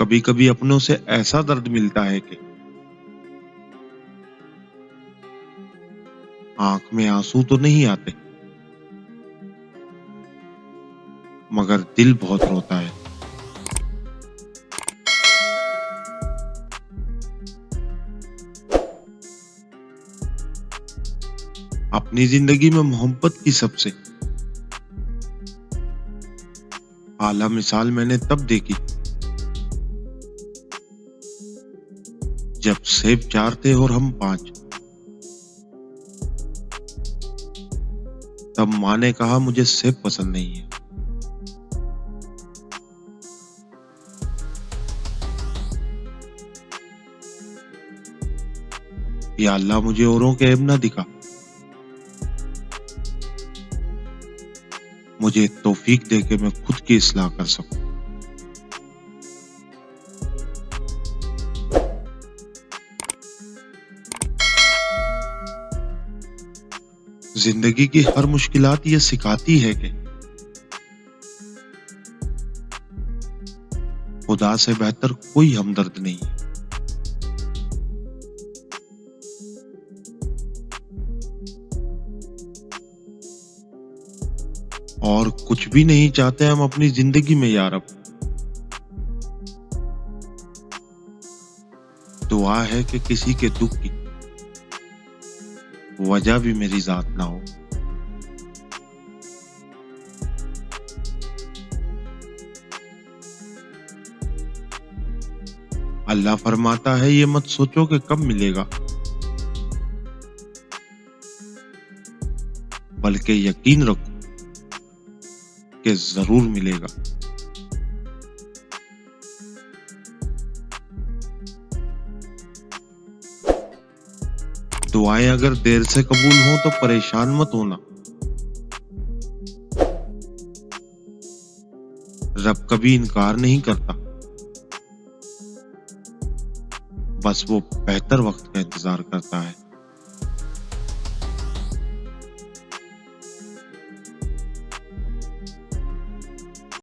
कभी कभी अपनों से ऐसा दर्द मिलता है कि आंख में आंसू तो नहीं आते, मगर दिल बहुत रोता है। अपनी जिंदगी में मोहब्बत की सबसे आला मिसाल मैंने तब देखी जब सेब 4 थे और हम 5। तब माँ ने कहा मुझे सेब पसंद नहीं है। या अल्लाह मुझे औरों के ऐब ना दिखा, मुझे तौफीक दे के मैं खुद की इस्लाह कर सकूं। जिंदगी की हर मुश्किलात ये सिखाती है कि खुदा से बेहतर कोई हमदर्द नहीं है। और कुछ भी नहीं चाहते हम अपनी जिंदगी में यार। अब दुआ है कि किसी के दुख की वजह भी मेरी जात ना हो। अल्लाह फरमाता है ये मत सोचो कि कब मिलेगा, बल्कि यकीन रखो कि जरूर मिलेगा। दुआएं अगर देर से कबूल हो तो परेशान मत होना। रब कभी इनकार नहीं करता, बस वो बेहतर वक्त का इंतजार करता है।